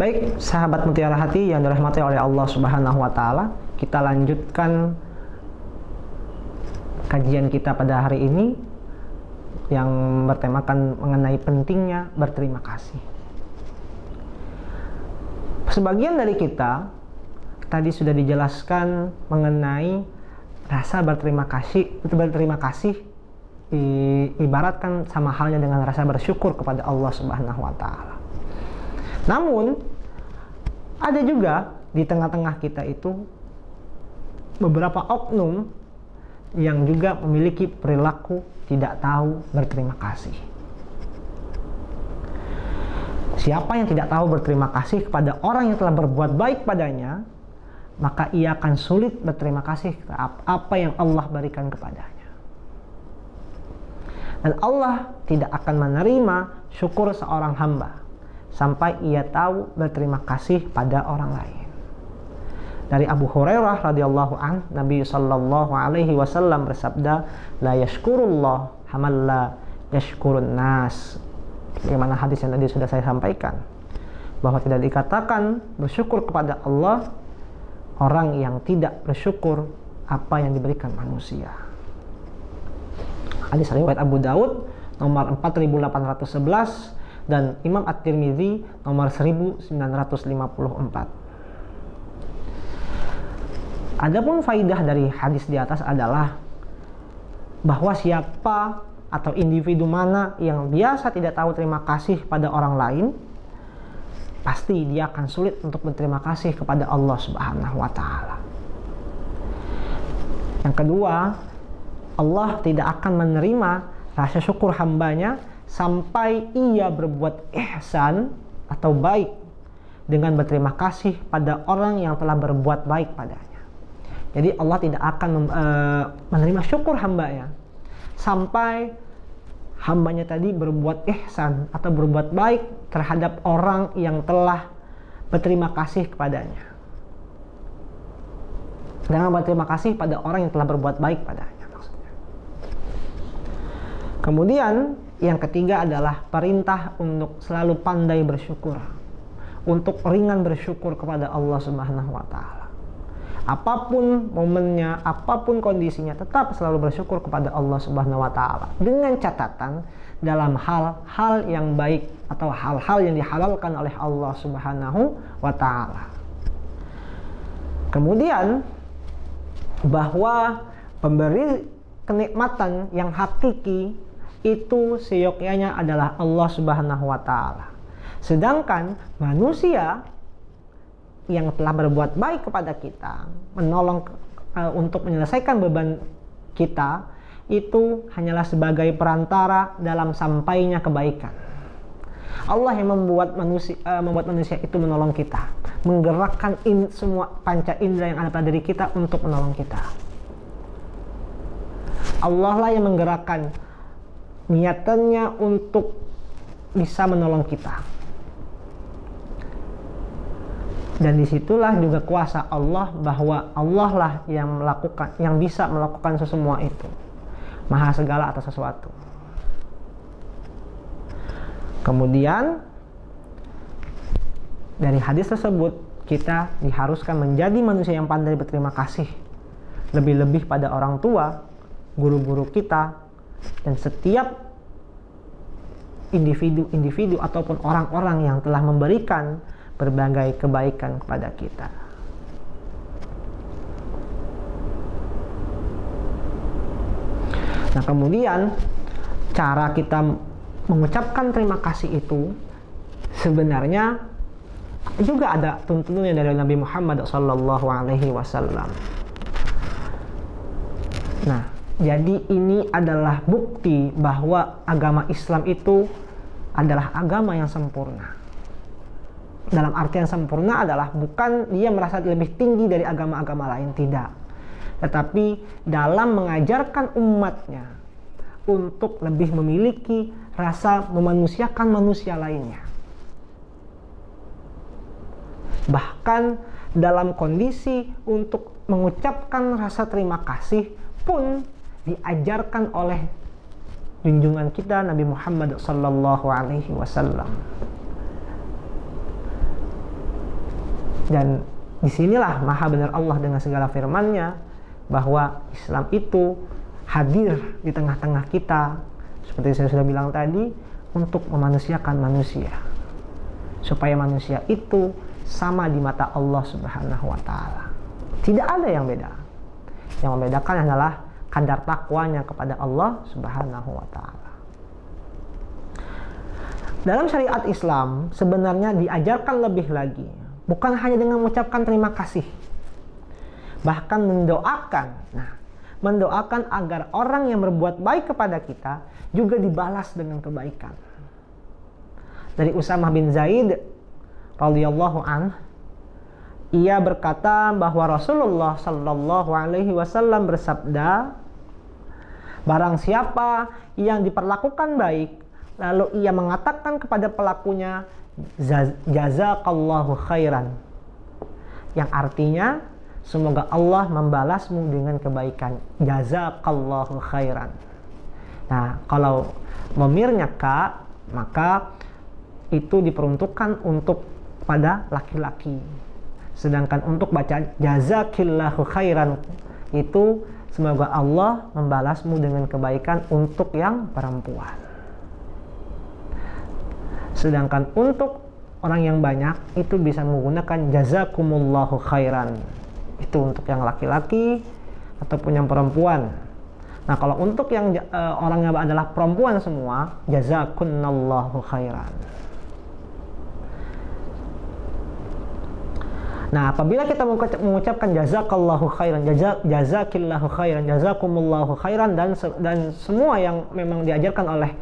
Baik, sahabat Mutiara Hati yang dirahmati oleh Allah Subhanahu wa taala, kita lanjutkan kajian kita pada hari ini yang bertemakan mengenai pentingnya berterima kasih. Sebagian dari kita tadi sudah dijelaskan mengenai rasa berterima kasih. Berterima kasih ibaratkan sama halnya dengan rasa bersyukur kepada Allah Subhanahu wa taala. Namun ada juga di tengah-tengah kita itu beberapa oknum yang juga memiliki perilaku tidak tahu berterima kasih. Siapa yang tidak tahu berterima kasih kepada orang yang telah berbuat baik padanya, maka ia akan sulit berterima kasih apa yang Allah berikan kepadanya. Dan Allah tidak akan menerima syukur seorang hamba sampai ia tahu berterima kasih pada orang lain. Dari Abu Hurairah radhiyallahu an, Nabi sallallahu alaihi wasallam bersabda, la yashkurullah hamal la yashkurun nas. Bagaimana hadis yang tadi sudah saya sampaikan, bahwa tidak dikatakan bersyukur kepada Allah orang yang tidak bersyukur apa yang diberikan manusia. Hadis riwayat Abu Daud nomor 4811 dan Imam At-Tirmidzi nomor 1954. Adapun faidah dari hadis di atas adalah bahwa siapa atau individu mana yang biasa tidak tahu terima kasih pada orang lain, pasti dia akan sulit untuk berterima kasih kepada Allah Subhanahu wa taala. Yang kedua, Allah tidak akan menerima rasa syukur hambanya sampai ia berbuat ihsan atau baik dengan berterima kasih pada orang yang telah berbuat baik padanya. Jadi Allah tidak akan menerima syukur hambanya sampai hambanya tadi berbuat ihsan atau berbuat baik terhadap orang yang telah berterima kasih kepadanya. Dengan berterima kasih pada orang yang telah berbuat baik padanya maksudnya. Kemudian yang ketiga adalah perintah untuk selalu pandai bersyukur, untuk ringan bersyukur kepada Allah Subhanahu wa taala. Apapun momennya, apapun kondisinya, tetap selalu bersyukur kepada Allah Subhanahu wa taala dengan catatan dalam hal-hal yang baik atau hal-hal yang dihalalkan oleh Allah Subhanahu wa taala. Kemudian bahwa pemberi kenikmatan yang hakiki itu seyogyanya adalah Allah Subhanahu wa taala. Sedangkan manusia yang telah berbuat baik kepada kita, menolong untuk menyelesaikan beban kita, itu hanyalah sebagai perantara dalam sampainya kebaikan. Allah yang membuat manusia itu menolong kita, menggerakkan semua panca indera yang ada pada diri kita untuk menolong kita. Allah lah yang menggerakkan niatannya untuk bisa menolong kita. Dan disitulah juga kuasa Allah, bahwa Allah lah yang bisa melakukan sesemua itu, maha segala atas sesuatu. Kemudian dari hadis tersebut kita diharuskan menjadi manusia yang pandai berterima kasih, lebih-lebih pada orang tua, guru-guru kita, dan setiap individu ataupun orang-orang yang telah memberikan berbagai kebaikan kepada kita. Nah, kemudian cara kita mengucapkan terima kasih itu sebenarnya juga ada tuntunannya dari Nabi Muhammad SAW. Nah, jadi ini adalah bukti bahwa agama Islam itu adalah agama yang sempurna. Dalam artian sempurna adalah bukan dia merasa lebih tinggi dari agama-agama lain, tidak. Tetapi dalam mengajarkan umatnya untuk lebih memiliki rasa memanusiakan manusia lainnya. Bahkan dalam kondisi untuk mengucapkan rasa terima kasih pun diajarkan oleh junjungan kita Nabi Muhammad sallallahu alaihi wasallam. Dan disinilah maha benar Allah dengan segala firman-Nya bahwa Islam itu hadir di tengah-tengah kita, seperti saya sudah bilang tadi, untuk memanusiakan manusia, supaya manusia itu sama di mata Allah Subhanahu wa Ta'ala. Tidak ada yang beda. Yang membedakan adalah kadar takwanya kepada Allah Subhanahu wa Ta'ala. Dalam syariat Islam sebenarnya diajarkan lebih lagi, bukan hanya dengan mengucapkan terima kasih, bahkan mendoakan. Nah, mendoakan agar orang yang berbuat baik kepada kita juga dibalas dengan kebaikan. Dari Usamah bin Zaid radhiyallahu an, ia berkata bahwa Rasulullah sallallahu alaihi wasallam bersabda, barang siapa yang diperlakukan baik lalu ia mengatakan kepada pelakunya, jazakallahu khairan, yang artinya semoga Allah membalasmu dengan kebaikan. Jazakallahu khairan. Nah, kalau dhamirnya ka, maka itu diperuntukkan untuk pada laki-laki. Sedangkan untuk bacaan jazakillahu khairan itu semoga Allah membalasmu dengan kebaikan untuk yang perempuan. Sedangkan untuk orang yang banyak itu bisa menggunakan jazakumullahu khairan. Itu untuk yang laki-laki ataupun yang perempuan. Nah, kalau untuk yang orangnya adalah perempuan semua, jazakunallahu khairan. Nah, apabila kita mengucapkan jazakallahu khairan, jazakillahu khairan, jazakumullahu khairan, dan semua yang memang diajarkan oleh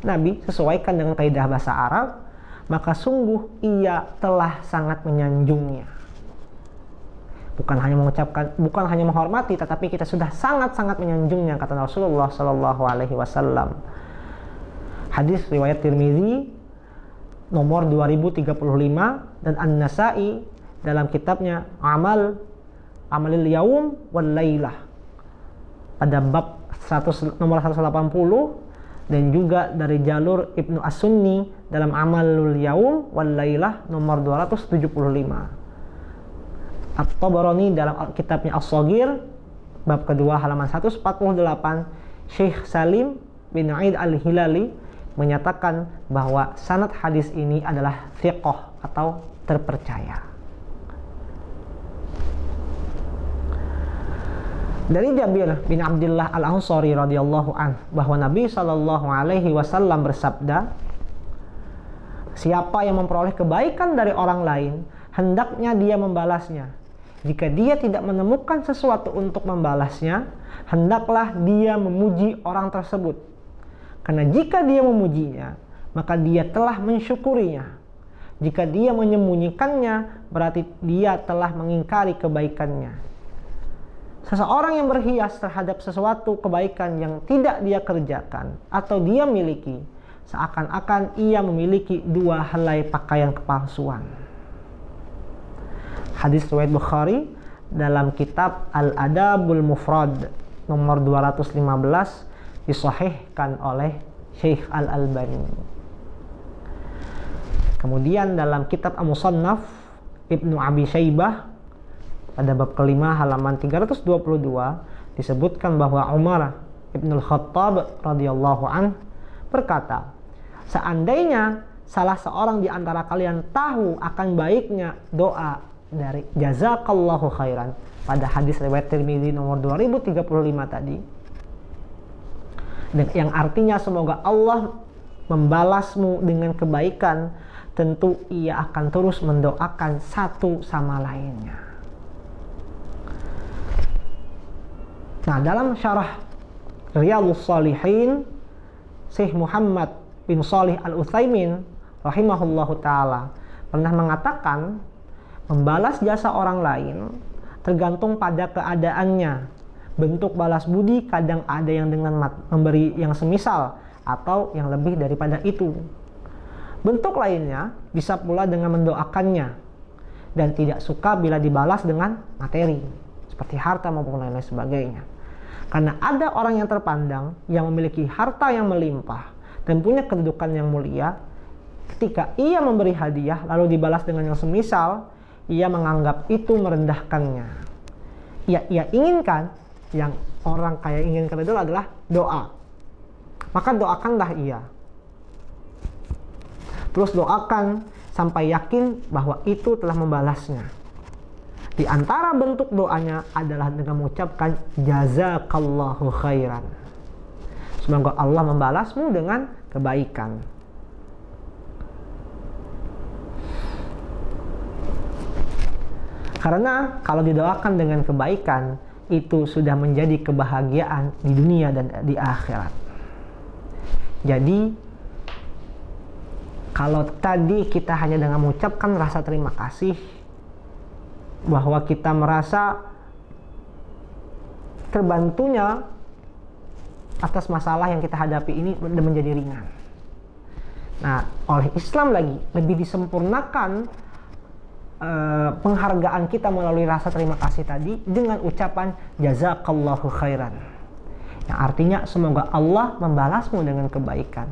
Nabi sesuaikan dengan kaidah bahasa Arab, maka sungguh ia telah sangat menyanjungnya. Bukan hanya menghormati, tetapi kita sudah sangat-sangat menyanjungnya, kata Rasulullah Sallallahu Alaihi Wasallam. Hadis riwayat Tirmizi nomor 2035 dan An-Nasa'i dalam kitabnya Amalil Yaum wal Lailah pada bab nomor 180, dan juga dari jalur Ibnu As-Sunni dalam Amalul Yaum wal Lailah nomor 275. At-Tabarani dalam kitabnya As-Shaghir bab kedua halaman 148, Syekh Salim bin Aid Al-Hilali menyatakan bahwa sanad hadis ini adalah thiqah atau terpercaya. Dari Jabir bin Abdullah Al-Ansari radhiyallahu an, bahwa Nabi sallallahu alaihi wasallam bersabda, siapa yang memperoleh kebaikan dari orang lain, hendaknya dia membalasnya. Jika dia tidak menemukan sesuatu untuk membalasnya, hendaklah dia memuji orang tersebut. Karena jika dia memujinya, maka dia telah mensyukurinya. Jika dia menyembunyikannya, berarti dia telah mengingkari kebaikannya. Seseorang yang berhias terhadap sesuatu kebaikan yang tidak dia kerjakan atau dia miliki, seakan-akan ia memiliki dua helai pakaian kepalsuan. Hadis riwayat Bukhari dalam kitab Al-Adabul Mufrad nomor 215 disahihkan oleh Syekh Al-Albani. Kemudian dalam kitab Al-Musannaf Ibnu Abi Syaibah pada bab kelima halaman 322 disebutkan bahwa Umar Ibnul Khattab radhiyallahu an berkata, seandainya salah seorang di antara kalian tahu akan baiknya doa dari jazakallahu khairan pada hadis riwayat Tirmizi nomor 2035 tadi, yang artinya semoga Allah membalasmu dengan kebaikan, tentu ia akan terus mendoakan satu sama lainnya. Nah, dalam syarah Riyadhus Shalihin, Syekh Muhammad bin Shalih Al-Utsaimin rahimahullahu taala pernah mengatakan, membalas jasa orang lain tergantung pada keadaannya. Bentuk balas budi kadang ada yang dengan memberi yang semisal atau yang lebih daripada itu. Bentuk lainnya bisa pula dengan mendoakannya dan tidak suka bila dibalas dengan materi seperti harta maupun lain-lain sebagainya. Karena ada orang yang terpandang yang memiliki harta yang melimpah dan punya kedudukan yang mulia, ketika ia memberi hadiah lalu dibalas dengan yang semisal, ia menganggap itu merendahkannya. Ia inginkan, yang orang kaya inginkan itu adalah doa. Maka doakanlah ia. Terus doakan sampai yakin bahwa itu telah membalasnya. Di antara bentuk doanya adalah dengan mengucapkan jazakallahu khairan. Semoga Allah membalasmu dengan kebaikan. Karena kalau didoakan dengan kebaikan, itu sudah menjadi kebahagiaan di dunia dan di akhirat. Jadi, kalau tadi kita hanya dengan mengucapkan rasa terima kasih, bahwa kita merasa terbantunya atas masalah yang kita hadapi ini menjadi ringan. Nah, oleh Islam lagi lebih disempurnakan penghargaan kita melalui rasa terima kasih tadi dengan ucapan jazakallahu khairan, yang artinya semoga Allah membalasmu dengan kebaikan.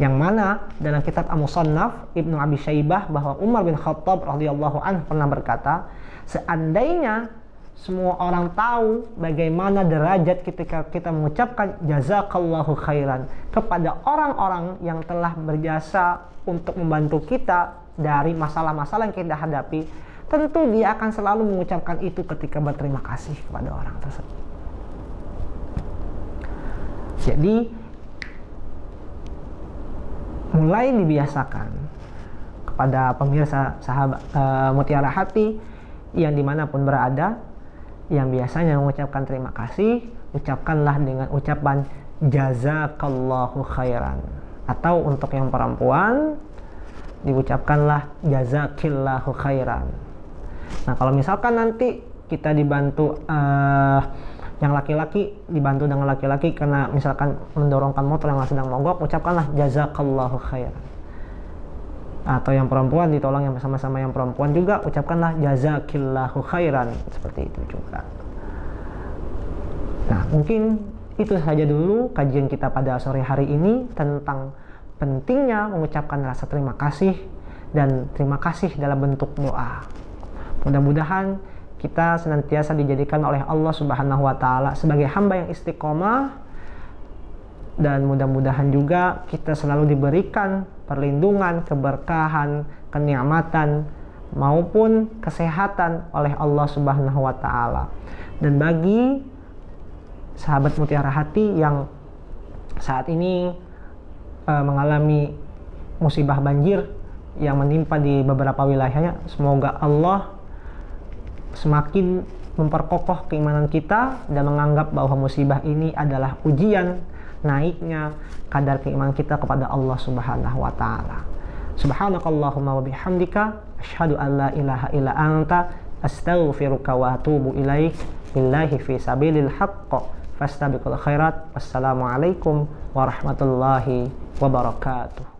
Yang mana dalam kitab Al-Musannaf Ibnu Abi Syaibah bahwa Umar bin Khattab radhiyallahu anhu pernah berkata, seandainya semua orang tahu bagaimana derajat ketika kita mengucapkan jazakallahu khairan kepada orang-orang yang telah berjasa untuk membantu kita dari masalah-masalah yang kita hadapi, tentu dia akan selalu mengucapkan itu ketika berterima kasih kepada orang tersebut. Jadi mulai dibiasakan kepada pemirsa sahabat Mutiara Hati yang dimanapun berada, yang biasanya mengucapkan terima kasih, ucapkanlah dengan ucapan jazakallahu khairan. Atau untuk yang perempuan, diucapkanlah jazakillahu khairan. Nah, kalau misalkan nanti kita dibantu yang laki-laki dibantu dengan laki-laki karena misalkan mendorongkan motor yang sedang mogok, ucapkanlah jazakallahu khairan. Atau yang perempuan ditolong yang bersama-sama yang perempuan juga, ucapkanlah jazakillahu khairan. Seperti itu juga. Nah, mungkin itu saja dulu kajian kita pada sore hari ini tentang pentingnya mengucapkan rasa terima kasih dan terima kasih dalam bentuk doa. Mudah-mudahan kita senantiasa dijadikan oleh Allah Subhanahu wa Ta'ala sebagai hamba yang istiqomah, dan mudah-mudahan juga kita selalu diberikan perlindungan, keberkahan, kenikmatan maupun kesehatan oleh Allah Subhanahu wa Ta'ala. Dan bagi sahabat Mutiara Hati yang saat ini mengalami musibah banjir yang menimpa di beberapa wilayahnya, semoga Allah semakin memperkokoh keimanan kita dan menganggap bahwa musibah ini adalah ujian naiknya kadar keimanan kita kepada Allah Subhanahu wa Ta'ala. Subhanakallahumma wa bihamdika asyhadu an la ilaha illa anta astaghfiruka wa atubu ilaik. Billahi fi sabilil haqq fastabiqul khairat. Wassalamualaikum warahmatullahi wabarakatuh.